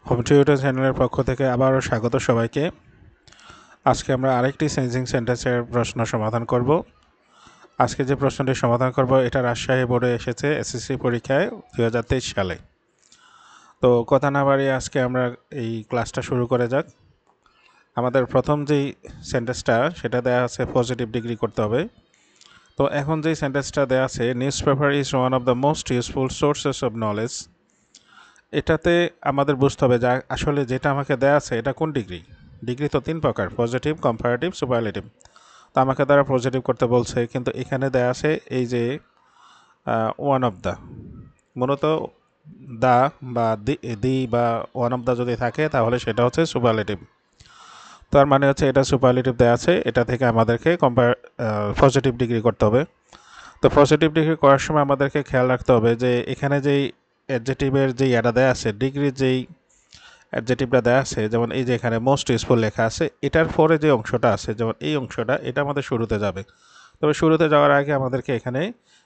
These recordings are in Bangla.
হোম টিউটর চ্যানেলের পক্ষ থেকে আবারও স্বাগত সবাইকে। আজকে আমরা আরেকটি সেন্সিং সেন্টেন্সের প্রশ্ন সমাধান করব। আজকে যে প্রশ্নটি সমাধান করব এটা রাজশাহী বোর্ডে এসেছে এসএসসি পরীক্ষায় 2023 সালে। তো কথা না বাড়িয়ে আজকে আমরা এই ক্লাসটা শুরু করে যাক। আমাদের প্রথম যেই সেন্টেন্সটা সেটা দেওয়া আছে পজিটিভ ডিগ্রি করতে হবে। তো এখন যেই সেন্টেন্সটা দেওয়া আছে, news paper is one of the most useful sources of knowledge, এটাতে আমাদের বুঝতে হবে যে আসলে যেটা আমাকে দেওয়া আছে এটা কোন ডিগ্রি। ডিগ্রি তো তিন প্রকার: পজিটিভ, কম্পারেটিভ, সুপারলেটিভ। তো আমাকে দ্বারা পজিটিভ করতে বলছে, কিন্তু এখানে দেওয়া আছে এই যে ওয়ান অফ দ্য, মূলত দা বা দি বা ওয়ান অফ দ্য যদি থাকে তাহলে সেটা হচ্ছে সুপারলেটিভ। তার মানে হচ্ছে এটা সুপারলেটিভ দেওয়া আছে, এটা থেকে আমাদেরকে পজিটিভ ডিগ্রি করতে হবে। তো পজিটিভ ডিগ্রি করার সময় আমাদেরকে খেয়াল রাখতে হবে যে এখানে যেই অ্যাডজেটিভের যেই এটা দেওয়া আছে, ডিগ্রির যেই অ্যাডজেটিভটা দেওয়া আছে, যেমন এই যে এখানে মোস্ট ইউজফুল লেখা আছে, এটার পরে যে অংশটা আছে, যেমন এই অংশটা, এটা আমাদের শুরুতে যাবে। তবে শুরুতে যাওয়ার আগে আমাদেরকে এখানে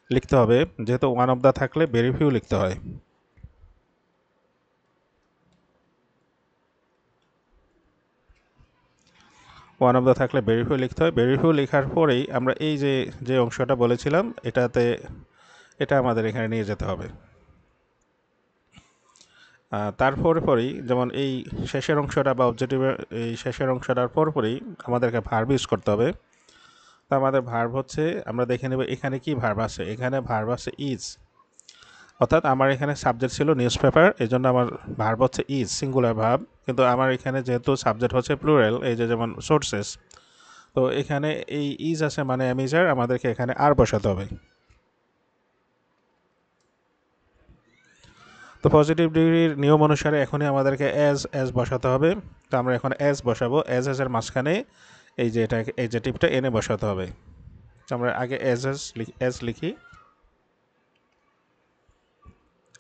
লিখতে হবে, যেহেতু ওয়ান অফ দ্য থাকলে ভেরি ফিউ লিখতে হয়। ওয়ান অফ দ্য থাকলে ভেরি ফিউ লিখতে হয়। ভেরি ফিউ লেখার পরেই আমরা এই যে যে অংশটা বলেছিলাম এটা আমাদের এখানে নিয়ে যেতে হবে। তারপরে পরেই যেমন এই শেষের অংশটা বা অবজেক্টিভের এই শেষের অংশটার পরপরই আমাদেরকে ভার্ব ইউজ করতে হবে। তো আমাদের ভার্ব হচ্ছে, আমরা দেখে নেব এখানে কি ভার্ব আছে। এখানে ভার্ব আছে ইজ, অর্থাৎ আমার এখানে সাবজেক্ট ছিল নিউজ পেপার, এই জন্য আমার ভার্ব হচ্ছে ইজ, সিঙ্গুলার ভার্ব। কিন্তু আমার এখানে যেহেতু সাবজেক্ট হচ্ছে প্লুরাল, এই যে যেমন সোর্সেস, তো এখানে এই ইজ আছে মানে অ্যামিজার, আমাদেরকে এখানে আর বসাতে হবে। তো পজিটিভ ডিগ্রির নিয়ম অনুসারে এখনই আমাদেরকে অ্যাজ বসাতে হবে। তো আমরা এখন অ্যাজ বসাবো। এর মাঝখানে এই যে এটা এডজেটিভটা এনে বসাতে হবে। তো আমরা আগে অ্যাজ লিখি।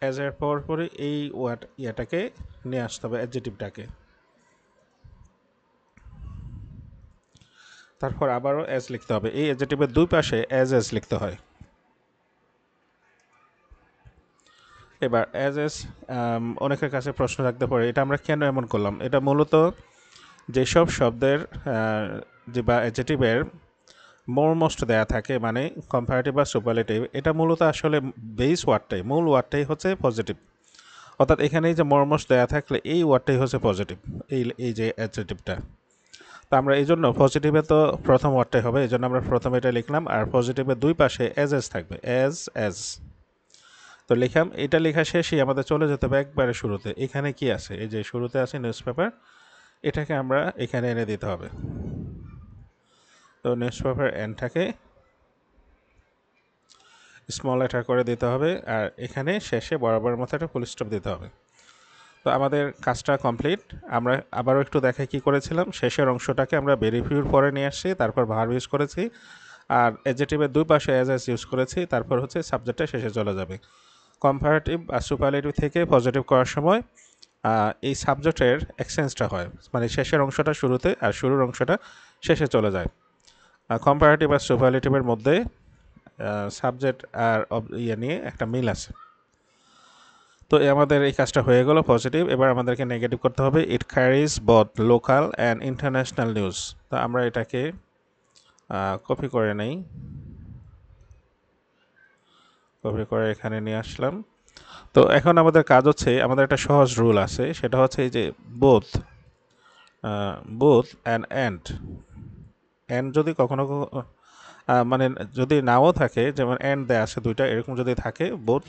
অ্যাজের পরে এই ইয়াটাকে নিয়ে আসতে হবে, অ্যাডজেটিভটাকে। তারপর আবারও অ্যাজ লিখতে হবে। এই অ্যাডজেটিভের দুই পাশে অ্যাজ লিখতে হয়। এবার অ্যাজ অনেকের কাছে প্রশ্ন রাখতে পারে, এটা আমরা কেন এমন করলাম। এটা মূলত যেসব শব্দের যে বা অ্যাডজেটিভের মোস্ট দেয়া থাকে, মানে কম্পারেটিভ বা সুপারলেটিভ, এটা মূলত আসলে বেস ওয়ার্ডটাই, মূল ওয়ার্ডটাই হচ্ছে পজিটিভ। অর্থাৎ এখানে এই যে মোস্ট দেয়া থাকলে এই ওয়ার্ডটাই হচ্ছে পজিটিভ, এই যে অ্যাডজেটিভটা। তো আমরা এই জন্য পজিটিভে তো প্রথম ওয়ার্ডটাই হবে, এই জন্য আমরা প্রথমে এটা লিখলাম। আর পজিটিভের দুই পাশে অ্যাজ থাকবে, অ্যাজ। তো লিখলাম, এটা লেখা শেষই আমাদের চলে যেতে হবে একবারে শুরুতে। এখানে কি আছে, এই যে শুরুতে আছে নিউজ পেপার, এটাকে আমরা এখানে এনে দিতে হবে। তো নিউজ পেপার এনটাকে স্মল লেটার করে দিতে হবে, আর এখানে শেষে বরাবর মতো একটা ফুল স্টপ দিতে হবে। তো আমাদের কাজটা কমপ্লিট। আমরা আবারও একটু দেখাই কি করেছিলাম। শেষের অংশটাকে আমরা ভেরি ফিউর পরে নিয়ে আসছি, তারপর ভার্ব ইউজ করেছি, আর অ্যাডজেটিভের দুই পাশে অ্যাজ ইউজ করেছি, তারপর হচ্ছে সাবজেক্টটা শেষে চলে যাবে। কম্পারেটিভ আর সুপারলেটিভ থেকে পজিটিভ করার সময় এই সাবজেক্টের এক্সচেঞ্জটা হয়, মানে শেষের অংশটা শুরুতে আর শুরুর অংশটা শেষে চলে যায়। কম্পারেটিভ আর সুপারলেটিভের মধ্যে সাবজেক্ট আর নিয়ে একটা মিল আছে। তো আমাদের এই কাজটা হয়ে গেল পজিটিভ। এবার আমাদেরকে নেগেটিভ করতে হবে। It carries both local and international news. তো আমরা এটাকে কপি করে নেই, কপি করে এখানে নিয়ে আসলাম। তো এখন আমাদের কাজ হচ্ছে, আমাদের একটা সহজ রুল আছে, সেটা হচ্ছে এই যে বোথ অ্যান্ড যদি কখনো মানে যদি নাও থাকে, যেমন অ্যান্ড দেয়া আছে দুইটা, এরকম যদি থাকে বোথ,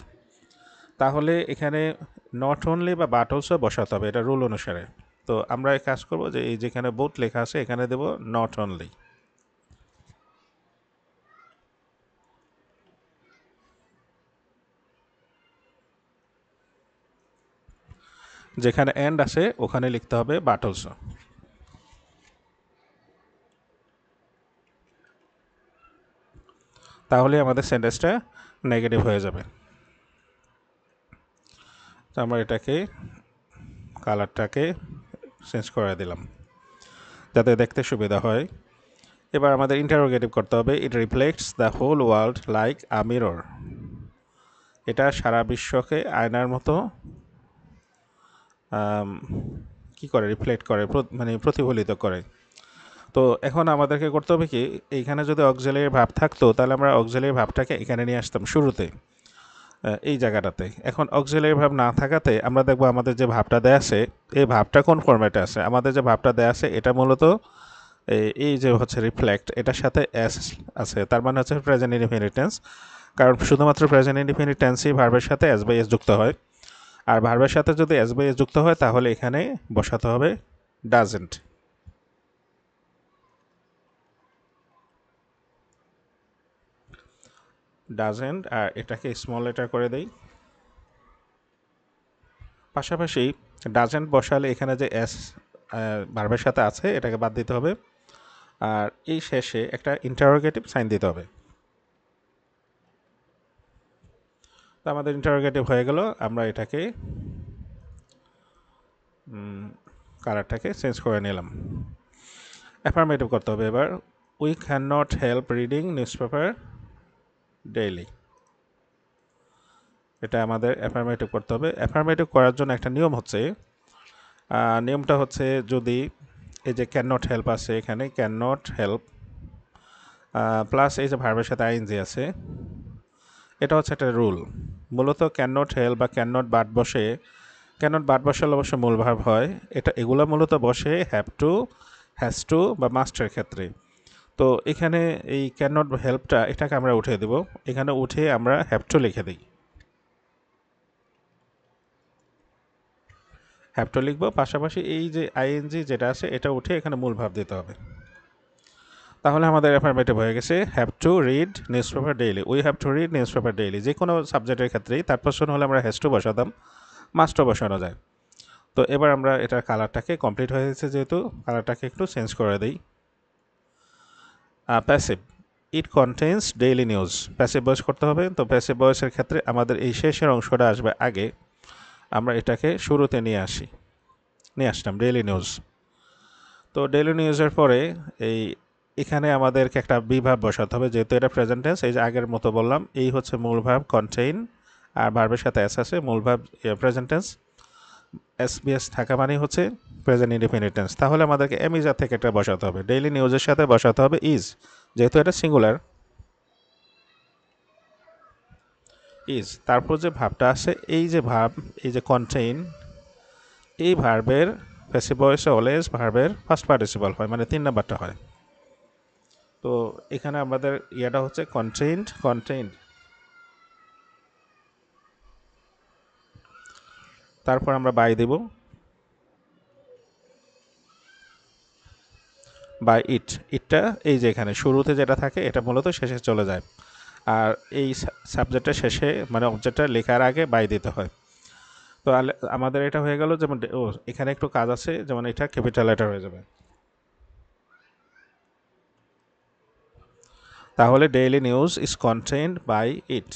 তাহলে এখানে নট অনলি বা বাট অলসো বসাতে হবে, এটা রুল অনুসারে। তো আমরা এই কাজ করব যে এই যেখানে বোথ লেখা আছে এখানে দেব নট অনলি। যেখানে এন্ড আছে ওখানে লিখতে হবে বাট অলসো। তাহলে আমাদের সেন্টেন্সটা নেগেটিভ হয়ে যাবে। তো আমরা এটাকে কালারটাকে চেঞ্জ করে দিলাম যাতে দেখতে সুবিধা হয়। এবার আমাদের ইন্টারোগেটিভ করতে হবে। It reflects the whole world like a mirror. এটা সারা বিশ্বকে আয়নার মতো কি করে, রিফ্লেক্ট করে, মানে প্রতিফলিত করে। তো এখন আমাদেরকে করতে হবে কি, এইখানে যদি অক্সিলারি ভাব থাকতো তাহলে আমরা অক্সিলারি ভাবটাকে এখানে নিয়ে আসতাম শুরুতে, এই জায়গাটাতে। এখন অক্সিলারি ভাব না থাকাতে আমরা দেখবো আমাদের যে ভাবটা দেয়া আছে, এই ভাবটা কোন ফরম্যাটে আছে। আমাদের যে ভাবটা দেয়া আছে এটা মূলত এই যে হচ্ছে রিফ্লেক্ট, এটার সাথে এস আছে, তার মানে হচ্ছে প্রেজেন্ট ইনডিফিনিট টেন্স। কারণ শুধুমাত্র প্রেজেন্ট ইনডিফিনিট টেন্সই ভার্বের সাথে এস বাই এস যুক্ত হয়, আর ভার্বের সাথে যদি এস বাই এস যুক্ত হয় তাহলে এখানে বসাতে হবে ডাজেন্ট। ডাজেন্ট, আর এটাকে স্মল লেটার করে দেই। পাশাপাশি ডাজেন্ট বসালে এখানে যে এস ভার্বের সাথে আছে এটাকে বাদ দিতে হবে, আর এই শেষে একটা ইন্টারোগেটিভ সাইন দিতে হবে। তো আমাদের ইন্টারোগেটিভ হয়ে গেল। আমরা এটাকে কালারটাকে চেঞ্জ করে নিলাম। অ্যাফার্মেটিভ করতে হবে এবার। We can not help reading news paper daily, এটা আমাদের অ্যাফার্মেটিভ করতে হবে। অ্যাফার্মেটিভ করার জন্য একটা নিয়ম হচ্ছে, নিয়মটা হচ্ছে যদি এই যে ক্যান নট হেল্প আছে, এখানে ক্যান নট হেল্প প্লাস এই যে ভার্বের সাথে আইএনজি আছে, এটা হচ্ছে একটা রুল। মূলত ক্যান নট হেল্প বা ক্যান নট বাট বসে, ক্যান নট বাট বসালে অবশ্য মূল ভার্ব হয়, এগুলো মূলত বসে হ্যাভ টু, হ্যাজ টু বা মাস্টের ক্ষেত্রে। তো এখানে এই ক্যান নট হেল্পটা এটাকে আমরা উঠিয়ে দেব, এখানে উঠে আমরা হ্যাভ টু লিখে দিই, হ্যাভ টু লিখবো। পাশাপাশি এই যে আইএনজি যেটা আছে এটা উঠে এখানে মূল ভাব দিতে হবে। তাহলে আমাদের অ্যাফার্মেটিভ হয়ে গেছে, have to read news paper daily. We have to read news paper daily. যে কোনো সাবজেক্টের ক্ষেত্রেই তার পার্সন হলে আমরা হ্যাজ টু বসাতাম, মাস্টও বসানো যায়। তো এবার আমরা এটার কালারটাকে কমপ্লিট হয়ে গেছে, যেহেতু কালারটাকে একটু চেঞ্জ করে দিই। Passive, it contains daily news, passive voice করতে হবে। তো প্যাসিভ ভয়েসের ক্ষেত্রে আমাদের এই শেষের অংশটা আসবে আগে, আমরা এটাকে শুরুতে নিয়ে আসলাম ডেইলি নিউজ। তো ডেইলি নিউজের পরে এখানে আমাদেরকে একটা বিভাব বসাতে হবে, যেহেতু এটা প্রেজেন্ট টেন্স। এই যে আগের মতো বললাম, এই হচ্ছে মূল ভাব কন্টেইন, আর ভার্বের সাথে এস আছে, মূল ভাব প্রেজেন্ট টেন্স, এস বিএস থাকা মানে হচ্ছে প্রেজেন্ট ইনডিফিনিট টেন্স। তাহলে আমাদেরকে এমিজার থেকে একটা বসাতে হবে, ডেইলি নিউজের সাথে বসাতে হবে ইজ, যেহেতু এটা সিঙ্গুলার, ইজ। তারপর যে ভাবটা আছে, এই যে ভাব, এই যে কন্টেইন, এই ভার্বের প্যাসিভ ভয়েসে অলওয়েজ ভার্বের ফার্স্ট পার্টিসিপাল হয়, মানে 3 নাম্বারটা হয়। তো এখানে আমাদের ইয়েটা হচ্ছে কন্টেইনড, তারপর আমরা বাই দেব, বাই ইটটা এই যে এখানে শুরুতে যেটা থাকে এটা মূলত শেষে চলে যায়, আর এই সাবজেক্টের শেষে মানে অবজেক্টটা লেখার আগে বাই দিতে হয়। তো আমাদের এটা হয়ে গেল। যেমন এখানে একটু কাজ আছে, যেমন এটা ক্যাপিটাল লেটার হয়ে যাবে। তাহলে daily news is contained by it.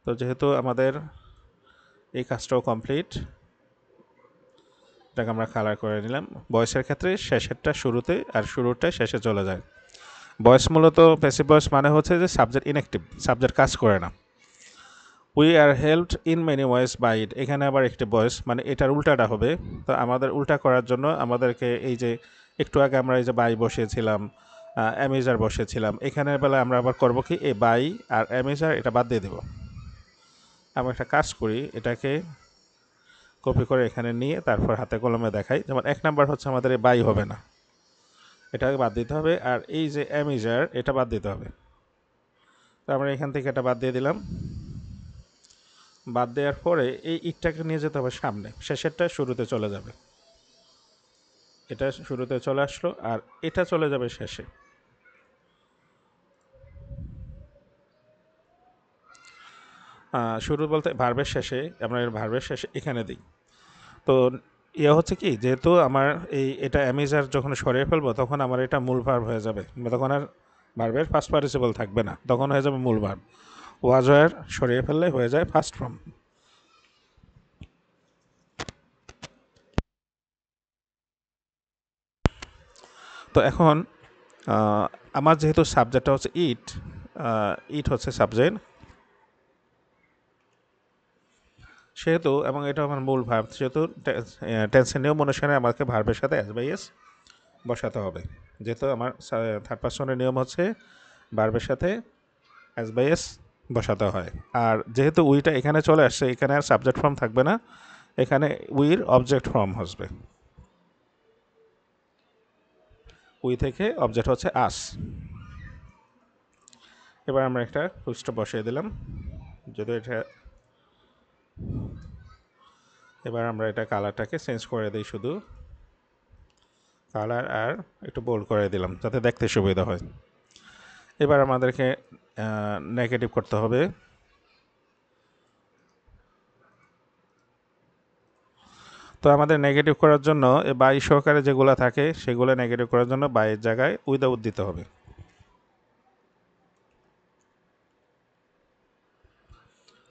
তো যেহেতু আমাদের এই কাজটাও কমপ্লিট, এটাকে আমরা কালার করে নিলাম। ভয়েসের ক্ষেত্রে শেষেরটা শুরুতে আর শুরুটা শেষে চলে যায়। ভয়েস মূলত প্যাসিভ ভয়েস মানে হচ্ছে যে সাবজেক্ট ইনঅ্যাক্টিভ, সাবজেক্ট কাজ করে না। We are helped in many ways by it, এখানে আবার একটি ভয়েস, মানে এটার উল্টাটা হবে। তো আমাদের উল্টা করার জন্য আমাদেরকে এই যে একটু আগে আমরা এই যে বাই বসিয়েছিলাম, অ্যামিজার বসিয়েছিলাম, এখানের বেলায় আমরা আবার করবো কি, এই বাই আর অ্যামিজার এটা বাদ দিয়ে দেবো। আমরা একটা কাজ করি, এটাকে কপি করে এখানে নিয়ে তারপর হাতে কলমে দেখাই। যেমন 1 নাম্বার হচ্ছে আমাদের এই বাই হবে না, এটাকে বাদ দিতে হবে, আর এই যে অ্যামিজার এটা বাদ দিতে হবে। তো আমরা এখান থেকে এটা বাদ দিয়ে দিলাম। বাদ দেওয়ার পরে এই ইটটাকে নিয়ে যেতে হবে সামনে, শেষেরটা শুরুতে চলে যাবে, এটা শুরুতে চলে আসলো আর এটা চলে যাবে শেষে। শুরু বলতে ভার্বের শেষে, আমরা এর ভার্বের শেষে এখানে দিই। তো ইয়ে হচ্ছে কি, যেহেতু আমার এটা অ্যামিজার যখন সরিয়ে ফেলবো তখন আমার এটা মূল ভার্ব হয়ে যাবে, তখন আর ভার্বের ফার্স্ট পার্টিসিপল থাকবে না, তখন হয়ে যাবে মূল ভার্ব। ওয়াজ ওয়ার সরিয়ে ফেললে হয়ে যায় ফার্স্ট ফর্ম। তো এখন আমার যেহেতু সাবজেক্টটা হচ্ছে ইট, ইট হচ্ছে সাবজেক্ট, সেহেতু এবং এটা আমার মূল ভার্ব, সেহেতু টেন্সের নিয়ম অনুসারে আমাকে ভার্বের সাথে এস বাই এস বসাতে হবে। যেহেতু আমার থার্ড পারসনের নিয়ম হচ্ছে ভার্বের সাথে এস বাই এস বসাতে হয়। আর যেহেতু উইটা এখানে চলে আসছে, এখানে আর সাবজেক্ট ফর্ম থাকবে না, এখানে উইর অবজেক্ট ফর্ম আসবে। উই থেকে অবজেক্ট হচ্ছে আস। এবার আমরা একটা ফুলস্টপ বসিয়ে দিলাম, যদি এটা এবার আমরা এটা কালারটাকে চেঞ্জ করে দিই, শুধু কালার আর একটু বোল্ড করে দিলাম যাতে দেখতে সুবিধা হয়। এবার আমাদেরকে নেগেটিভ করতে হবে। তো আমাদের নেগেটিভ করার জন্য বাই সহকারে যেগুলো থাকে সেগুলো নেগেটিভ করার জন্য বাইয়ের জায়গায় উইদাউট দিতে হবে।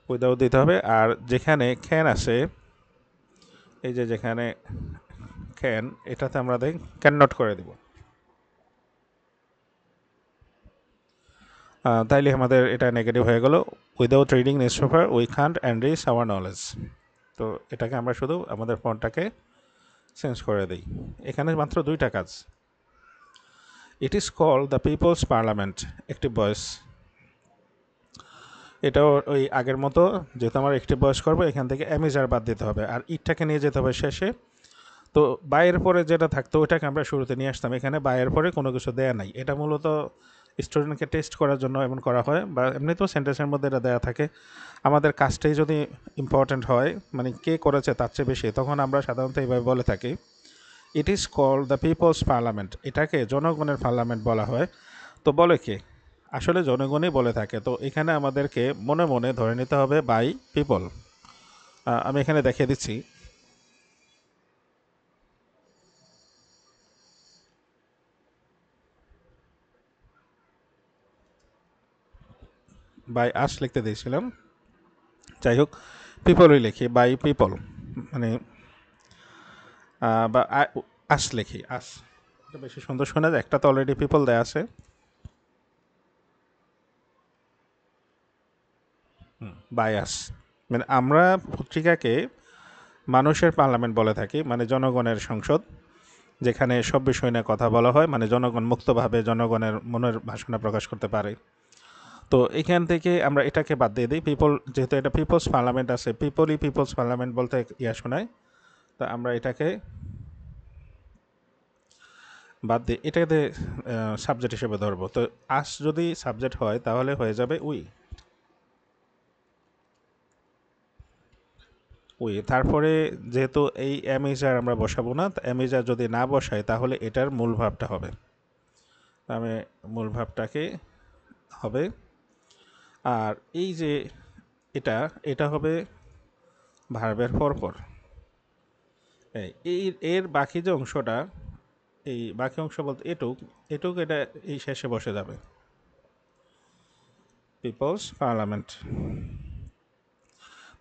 উইদাউট দিতে হবে। আর যেখানে ক্যান আছে, এই যে যেখানে ক্যান, এটাতে আমরা ক্যান নট করে দেব। তাইলে আমাদের এটা নেগেটিভ হয়ে গেল। Without reading news paper we can't enrich hour knowledge. তো এটাকে আমরা শুধু আমাদের ফন্টটাকে চেঞ্জ করে দিই। এখানে মাত্র দুইটা কাজ। It is called the people's parliament, active voice. এটাও ওই আগের মতো, যেহেতু আমার অ্যাক্টিভ ভয়েস করবো, এখান থেকে অ্যামিজার বাদ দিতে হবে আর ইটটাকে নিয়ে যেতে হবে শেষে। তো বাইয়ের পরে যেটা থাকতো ওটাকে আমরা শুরুতে নিয়ে আসতাম, এখানে বাইয়ের পরে কোনো কিছু দেয়া নাই। এটা মূলত স্টুডেন্টকে টেস্ট করার জন্য এমন করা হয়, বা এমনিতেও সেন্টেন্সের মধ্যে এটা দেওয়া থাকে। আমাদের কাজটাই যদি ইম্পর্ট্যান্ট হয়, মানে কে করেছে তার চেয়ে বেশি, তখন আমরা সাধারণত এইভাবে বলে থাকি, it is called the people's parliament. এটাকে জনগণের পার্লামেন্ট বলা হয়। তো বলে কে? আসলে জনগণই বলে থাকে। তো এখানে আমাদেরকে মনে মনে ধরে নিতে হবে বাই পিপল। আমি এখানে দেখিয়ে দিচ্ছি। বাই আস লিখতে দিয়েছিলাম, যাই হোক পিপলই লিখি, বাই পিপল, মানে বা আস লিখি, আস এটা বেশি সুন্দর শোনা যায়। একটা তো অলরেডি পিপল দেয়া আছে। বাই আস মানে আমরা পত্রিকাকে মানুষের পার্লামেন্ট বলে থাকি, মানে জনগণের সংসদ, যেখানে সব বিষয় নিয়ে কথা বলা হয়, মানে জনগণ মুক্তভাবে জনগণের মনের ভাষণা প্রকাশ করতে পারে। তো এখান থেকে আমরা এটাকে বাদ দিয়ে দিই, পিপল, যেহেতু এটা পিপলস পার্লামেন্ট আছে, পিপলই পিপলস পার্লামেন্ট বলতে শোনায়। তো আমরা এটাকে বাদ দিয়ে এটাকে সাবজেক্ট হিসেবে ধরবো। তো আস যদি সাবজেক্ট হয় তাহলে হয়ে যাবে উই। উই তারপরে যেহেতু এই অ্যামিজার আমরা বসাবো না, অ্যামিজার যদি না বসাই তাহলে এটার মূল ভাবটা হবে। আমি মূল ভাবটাকে হবে, আর এই যে এটা এটা হবে ভার্বের পরপর। এই এর বাকি যে অংশটা, এই বাকি অংশ বলতে এটুক, এটুক এটা এই শেষে বসে যাবে, পিপলস পার্লামেন্ট।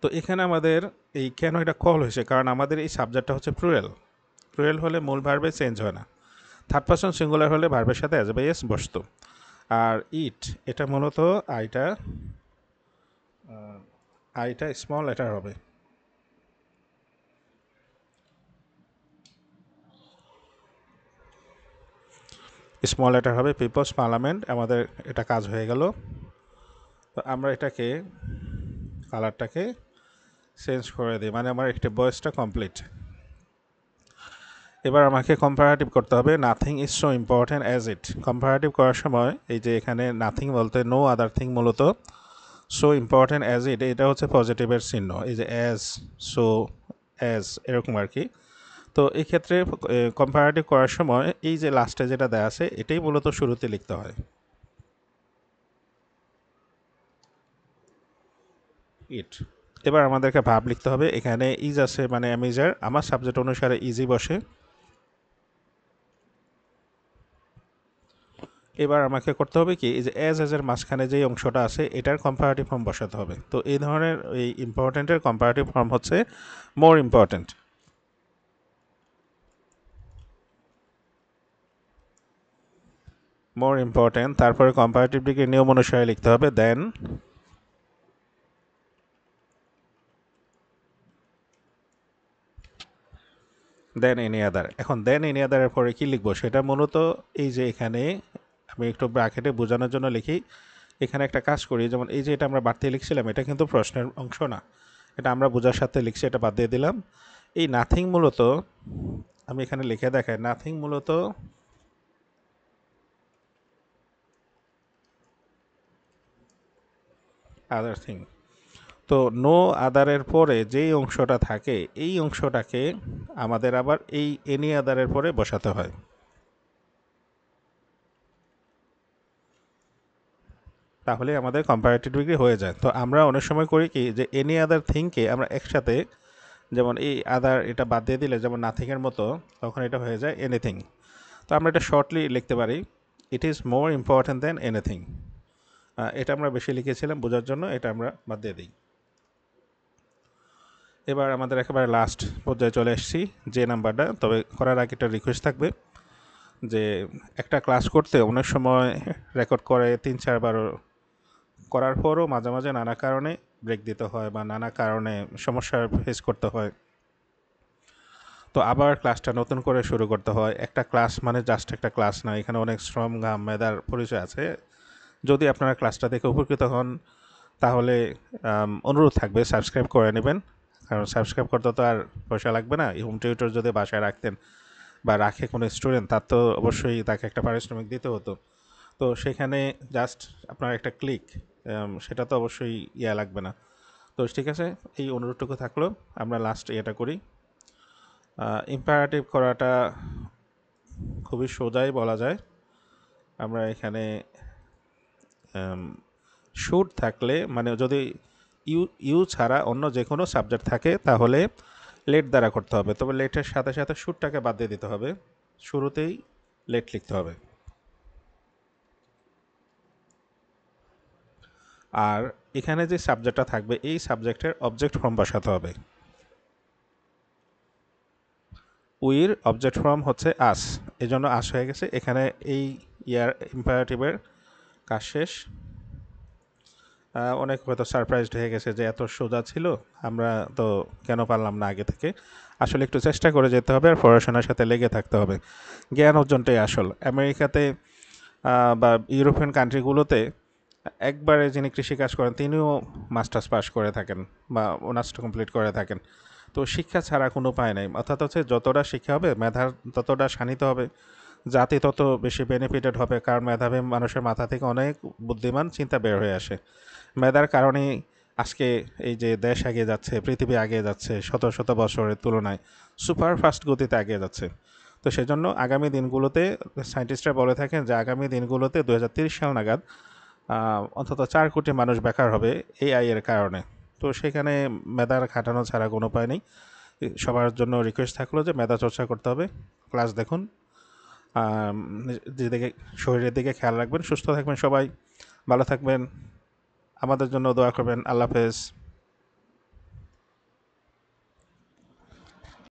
তো এখানে আমাদের এই কেন এটা কল হয়েছে, কারণ আমাদের এই সাবজেক্টটা হচ্ছে প্লুরাল। প্লুরাল হলে মূল ভার্বে চেঞ্জ হয় না। থার্ড পারসন সিঙ্গুলার হলে ভার্বের সাথে অ্যাজ বাই এস বসতো। আর ইট, এটা মূলত আইটা আইটা স্মল লেটার হবে। স্মল লেটার হবে, পিপলস পার্লামেন্ট। আমাদের এটা কাজ হয়ে গেল। তো আমরা এটাকে কালারটাকে চেঞ্জ করে দিই, মানে আমার একটি ভয়েসটা কমপ্লিট। এবার আমাকে কম্পারেটিভ করতে হবে। Nothing is so important as it. Comparative করার সময় এই যে এখানে নাথিং বলতে নো আদার থিং, মূলত সো ইম্পর্ট্যান্ট অ্যাজ ইট, এটা হচ্ছে পজিটিভের চিহ্ন। এই যে অ্যাজ, সো, অ্যাজ, এরকম আর কি। তো এই ক্ষেত্রে কম্পারেটিভ করার সময় এই যে লাস্টে যেটা দেওয়া আছে এটাই মূলত শুরুতে লিখতে হয়, ইট। এবার আমাদেরকে ভাব লিখতে হবে। এখানে ইজ আছে মানে অ্যামিজার, আমার সাবজেক্ট অনুসারে ইজি বসে। এবার আমাকে করতে হবে কি, এই যে এর মাঝখানে যে অংশটা আছে এটার কম্পারেটিভ ফর্ম বসাতে হবে। তো এই ধরনের এই ইম্পর্টেন্টের কম্পারেটিভ ফর্ম হচ্ছে মোর ইম্পর্টেন্ট। মোর ইম্পর্টেন্ট, তারপরে কম্পারেটিভ ডিগ্রি নিয়ম অনুসারে লিখতে হবে দেন। Than any other. এখন দেন এনি আদারের পরে কি লিখবো সেটা মূলত এই যে এখানে আমি একটু ব্র্যাকেটে বোঝানোর জন্য লিখি। এখানে একটা কাজ করি, যেমন এই যে এটা আমরা বাড়তি লিখছিলাম, এটা কিন্তু প্রশ্নের অংশ না, এটা আমরা বোঝার সাথে লিখছি, এটা বাদ দিয়ে দিলাম। এই নাথিং মূলত আমি এখানে লিখে দেখাই, নাথিং মূলত আদার থিং। তো নো আদারের পরে যেই অংশটা থাকে এই অংশটাকে আমাদের আবার এই এনি আদারের পরে বসাতে হয়। তাহলে আমাদের কম্পারেটিভ ডিগ্রি হয়ে যায়। তো আমরা অনেক সময় করি কি যে এনি আদার থিংকে আমরা একসাথে, যেমন এই আদার এটা বাদ দিয়ে দিলে যেমন নাথিংয়ের মতো, তখন এটা হয়ে যায় এনিথিং। তো আমরা এটা শর্টলি লিখতে পারি, it is more important than anything. এটা আমরা বেশি লিখেছিলাম বোঝার জন্য, এটা আমরা বাদ দিয়ে দিই। এবার আমাদের একেবারে লাস্ট পর্যায়ে চলে এসেছি, যে নাম্বারটা। তবে করার আগে একটা রিকোয়েস্ট থাকবে যে একটা ক্লাস করতে অনেক সময় রেকর্ড করে 3-4 বার করার পরও মাঝে মাঝে নানা কারণে ব্রেক দিতে হয় বা নানা কারণে সমস্যার ফেস করতে হয়। তো আবার ক্লাসটা নতুন করে শুরু করতে হয়। একটা ক্লাস মানে জাস্ট একটা ক্লাস না, এখানে অনেক শ্রম ঘাম মেধার পরিচয় আছে। যদি আপনারা ক্লাসটা দেখে উপকৃত হন তাহলে অনুরোধ থাকবে সাবস্ক্রাইব করে নেবেন, কারণ সাবস্ক্রাইব করতে তো আর পয়সা লাগবে না। এই হোম টিউটর যদি বাসায় রাখতেন বা রাখে কোনো স্টুডেন্ট, তার তো অবশ্যই তাকে একটা পারিশ্রমিক দিতে হতো। তো সেখানে জাস্ট আপনার একটা ক্লিক, সেটা তো অবশ্যই লাগবে না। তো ঠিক আছে, এই অনুরোধটুকু থাকলো। আমরা লাস্ট এটা করি। ইম্পারেটিভ করাটা খুবই সোজাই বলা যায়। আমরা এখানে শুড থাকলে, মানে যদি ইউ ইউ ছাড়া অন্য যে কোনো সাবজেক্ট থাকে তাহলে লেট দ্বারা করতে হবে, তবে লেটের সাথে সাথে শুডটাকে বাদ দিয়ে দিতে হবে, শুরুতেই লেট লিখতে হবে। আর এখানে যে সাবজেক্টটা থাকবে এই সাবজেক্টের অবজেক্ট ফর্ম বসাতে হবে। উইর অবজেক্ট ফর্ম হচ্ছে আস, এই জন্য আস হয়ে গেছে এখানে। এই ইম্পারেটিভের কাজ শেষ। অনেক হয়তো সারপ্রাইজড হয়ে গেছে যে এত সোজা ছিল, আমরা তো কেন পারলাম না আগে থেকে। আসলে একটু চেষ্টা করে যেতে হবে আর পড়াশোনার সাথে লেগে থাকতে হবে, জ্ঞান অর্জনটাই আসল। আমেরিকাতে বা ইউরোপিয়ান কান্ট্রিগুলোতে একবারে যিনি কৃষিকাজ করেন তিনিও মাস্টার্স পাস করে থাকেন বা অনার্স কমপ্লিট করে থাকেন। তো শিক্ষা ছাড়া কোনো উপায় নেই, অর্থাৎ হচ্ছে যতটা শিক্ষা হবে মেধার ততটা শানিত হবে, জাতি তত বেশি বেনিফিটেড হবে, কারণ মেধাবী মানুষের মাথা থেকে অনেক বুদ্ধিমান চিন্তা বের হয়ে আসে। মেধার কারণেই আজকে এই যে দেশ এগিয়ে যাচ্ছে, পৃথিবী এগিয়ে যাচ্ছে, শত শত বছরের তুলনায় সুপার ফাস্ট গতিতে এগিয়ে যাচ্ছে। তো সেজন্য আগামী দিনগুলোতে সায়েন্টিস্টরা বলে থাকেন যে আগামী দিনগুলোতে 2030 সাল নাগাদ অন্তত 4 কোটি মানুষ বেকার হবে এআই এর কারণে। তো সেখানে মেধার খাটানো ছাড়া কোনো উপায় নেই। সবার জন্য রিকোয়েস্ট থাকলো যে মেধা চর্চা করতে হবে, ক্লাস দেখুন, নিজেদিকে শরীরের দিকে খেয়াল রাখবেন, সুস্থ থাকবেন সবাই, ভালো থাকবেন, আমাদের জন্য দোয়া করবেন। আল্লাহ হাফেজ।